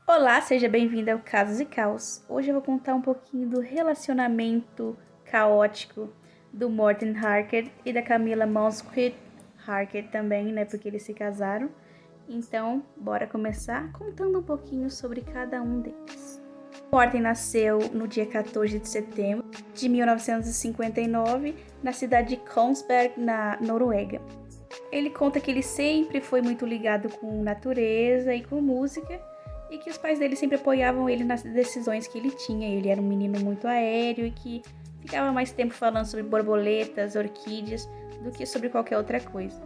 Olá, seja bem-vinda ao Casos e Caos. Hoje eu vou contar um pouquinho do relacionamento caótico do Morten Harker e da Camilla Monsquit Harker também, né? Porque eles se casaram. Então, bora começar contando um pouquinho sobre cada um deles. Morten nasceu no dia 14 de setembro de 1959 na cidade de Kongsberg, na Noruega. Ele conta que ele sempre foi muito ligado com natureza e com música e que os pais dele sempre apoiavam ele nas decisões que ele tinha. Ele era um menino muito aéreo e que ficava mais tempo falando sobre borboletas, orquídeas, do que sobre qualquer outra coisa.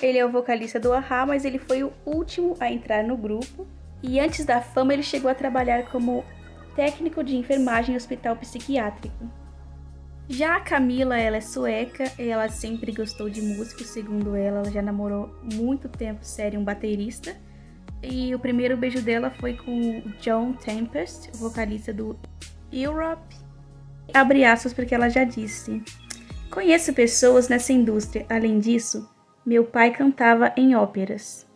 Ele é o vocalista do a-ha, mas ele foi o último a entrar no grupo e antes da fama ele chegou a trabalhar como técnico de enfermagem em hospital psiquiátrico. Já a Camila, ela é sueca e ela sempre gostou de música, segundo ela já namorou muito tempo sério um baterista. E o primeiro beijo dela foi com o John Tempest, o vocalista do Europe. Abre aspas porque ela já disse: "Conheço pessoas nessa indústria, além disso, meu pai cantava em óperas."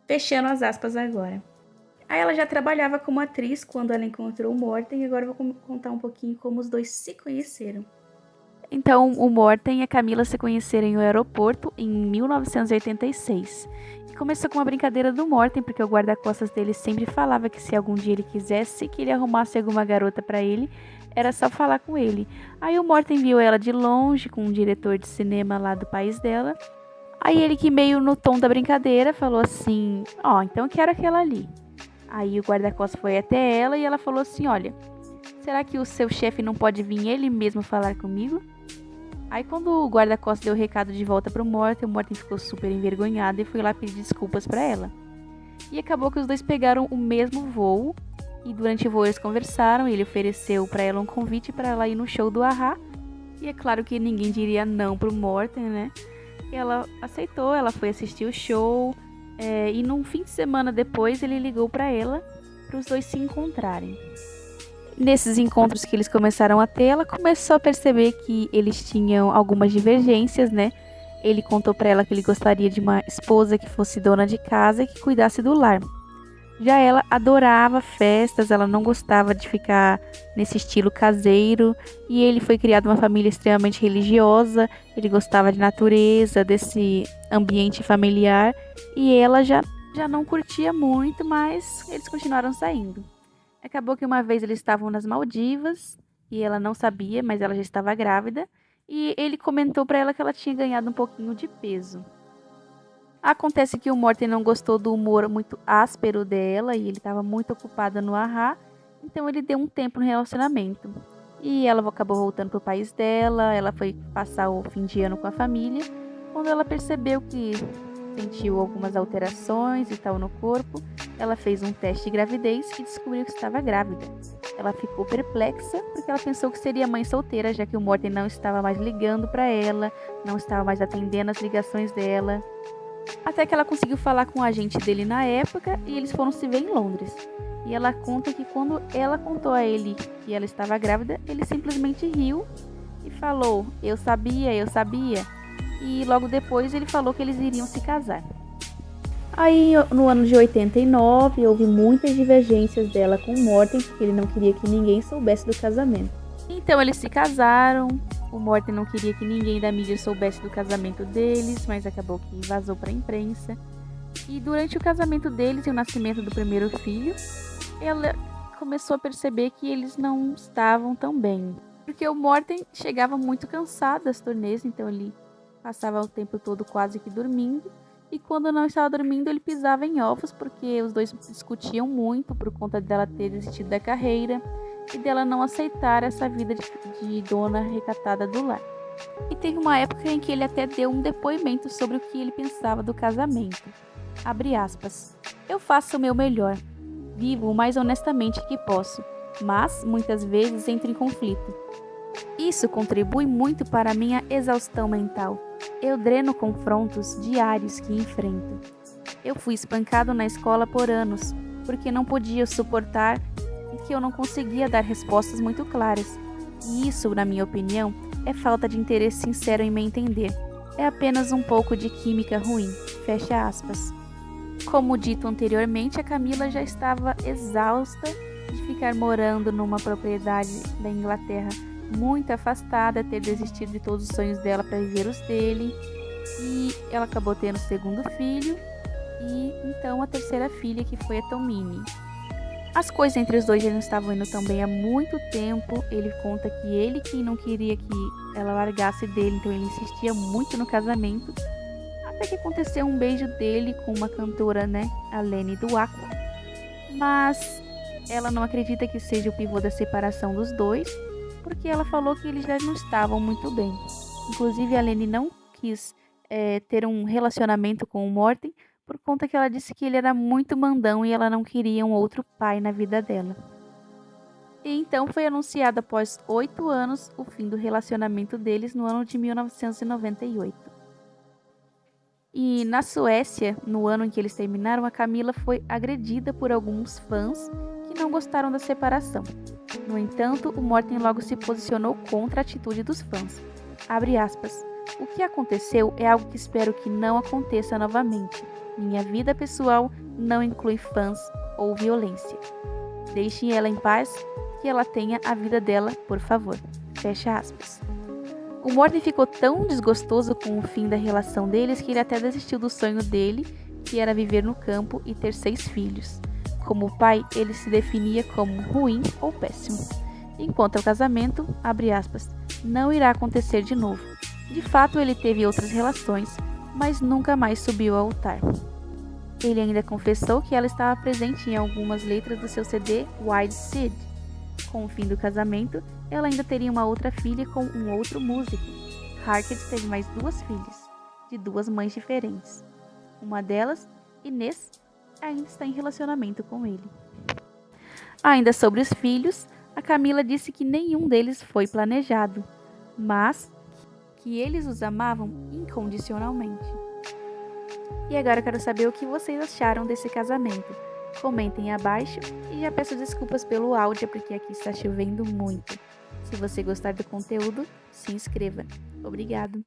Fechando as aspas agora. Aí ela já trabalhava como atriz quando ela encontrou o Morten e agora eu vou contar um pouquinho como os dois se conheceram. Então, o Morten e a Camila se conheceram no aeroporto em 1986. E começou com uma brincadeira do Morten, porque o guarda-costas dele sempre falava que se algum dia ele quisesse que ele arrumasse alguma garota para ele, era só falar com ele. Aí o Morten viu ela de longe com um diretor de cinema lá do país dela. Aí ele, que meio no tom da brincadeira, falou assim: "Ó, então eu quero aquela ali." Aí o guarda-costas foi até ela e ela falou assim: "Olha, será que o seu chefe não pode vir ele mesmo falar comigo?" Aí quando o guarda-costas deu o recado de volta pro Morten, o Morten ficou super envergonhado e foi lá pedir desculpas pra ela. E acabou que os dois pegaram o mesmo voo, e durante o voo eles conversaram, e ele ofereceu pra ela um convite pra ela ir no show do a-ha. E é claro que ninguém diria não pro Morten, né? E ela aceitou, ela foi assistir o show, e num fim de semana depois ele ligou pra ela, para os dois se encontrarem. Nesses encontros que eles começaram a ter, ela começou a perceber que eles tinham algumas divergências, né? Ele contou para ela que ele gostaria de uma esposa que fosse dona de casa e que cuidasse do lar. Já ela adorava festas, ela não gostava de ficar nesse estilo caseiro, e ele foi criado numa família extremamente religiosa, ele gostava de natureza, desse ambiente familiar, e ela já não curtia muito, mas eles continuaram saindo. Acabou que uma vez eles estavam nas Maldivas e ela não sabia, mas ela já estava grávida. E ele comentou para ela que ela tinha ganhado um pouquinho de peso. Acontece que o Morten não gostou do humor muito áspero dela e ele estava muito ocupado no a-ha. Então ele deu um tempo no relacionamento. E ela acabou voltando pro país dela, ela foi passar o fim de ano com a família. Quando ela percebeu que sentiu algumas alterações e tal no corpo, ela fez um teste de gravidez e descobriu que estava grávida. Ela ficou perplexa porque ela pensou que seria mãe solteira, já que o Morten não estava mais ligando para ela, não estava mais atendendo as ligações dela. Até que ela conseguiu falar com o agente dele na época e eles foram se ver em Londres. E ela conta que quando ela contou a ele que ela estava grávida, ele simplesmente riu e falou: "Eu sabia, eu sabia." E logo depois ele falou que eles iriam se casar. Aí no ano de 89 houve muitas divergências dela com o Morten, porque ele não queria que ninguém soubesse do casamento. Então eles se casaram, o Morten não queria que ninguém da mídia soubesse do casamento deles, mas acabou que vazou para a imprensa. E durante o casamento deles e o nascimento do primeiro filho, ela começou a perceber que eles não estavam tão bem. Porque o Morten chegava muito cansado das turnês, então ele passava o tempo todo quase que dormindo. E quando não estava dormindo, ele pisava em ovos, porque os dois discutiam muito por conta dela ter desistido da carreira e dela não aceitar essa vida de dona recatada do lar. E teve uma época em que ele até deu um depoimento sobre o que ele pensava do casamento. Abre aspas: "Eu faço o meu melhor, vivo o mais honestamente que posso, mas muitas vezes entro em conflito. Isso contribui muito para a minha exaustão mental. Eu dreno confrontos diários que enfrento. Eu fui espancado na escola por anos, porque não podia suportar e que eu não conseguia dar respostas muito claras. E isso, na minha opinião, é falta de interesse sincero em me entender. É apenas um pouco de química ruim." Fecha aspas. Como dito anteriormente, a Camila já estava exausta de ficar morando numa propriedade da Inglaterra muito afastada, ter desistido de todos os sonhos dela para viver os dele, e ela acabou tendo o segundo filho e então a terceira filha, que foi a Tomini. As coisas entre os dois já não estavam indo tão bem há muito tempo. Ele conta que ele que não queria que ela largasse dele, então ele insistia muito no casamento, até que aconteceu um beijo dele com uma cantora, a Lene do Aqua. Mas ela não acredita que seja o pivô da separação dos dois, porque ela falou que eles já não estavam muito bem. Inclusive, a Lene não quis ter um relacionamento com o Morten, por conta que ela disse que ele era muito mandão e ela não queria um outro pai na vida dela. E então foi anunciado após 8 anos o fim do relacionamento deles no ano de 1998. E na Suécia, no ano em que eles terminaram, a Camila foi agredida por alguns fãs que não gostaram da separação. No entanto, o Morten logo se posicionou contra a atitude dos fãs. Abre aspas. O que aconteceu é algo que espero que não aconteça novamente. Minha vida pessoal não inclui fãs ou violência. Deixem ela em paz, que ela tenha a vida dela, por favor. Fecha aspas. O Morten ficou tão desgostoso com o fim da relação deles que ele até desistiu do sonho dele, que era viver no campo e ter 6 filhos. Como pai, ele se definia como ruim ou péssimo. Enquanto ao casamento, abre aspas, não irá acontecer de novo. De fato, ele teve outras relações, mas nunca mais subiu ao altar. Ele ainda confessou que ela estava presente em algumas letras do seu CD Wild Seed. Com o fim do casamento, ela ainda teria uma outra filha com um outro músico. Harker teve mais 2 filhas, de 2 mães diferentes. Uma delas, Inês, ainda está em relacionamento com ele. Ainda sobre os filhos, a Camila disse que nenhum deles foi planejado, mas que eles os amavam incondicionalmente. E agora eu quero saber o que vocês acharam desse casamento. Comentem abaixo e já peço desculpas pelo áudio, porque aqui está chovendo muito. Se você gostar do conteúdo, se inscreva. Obrigado!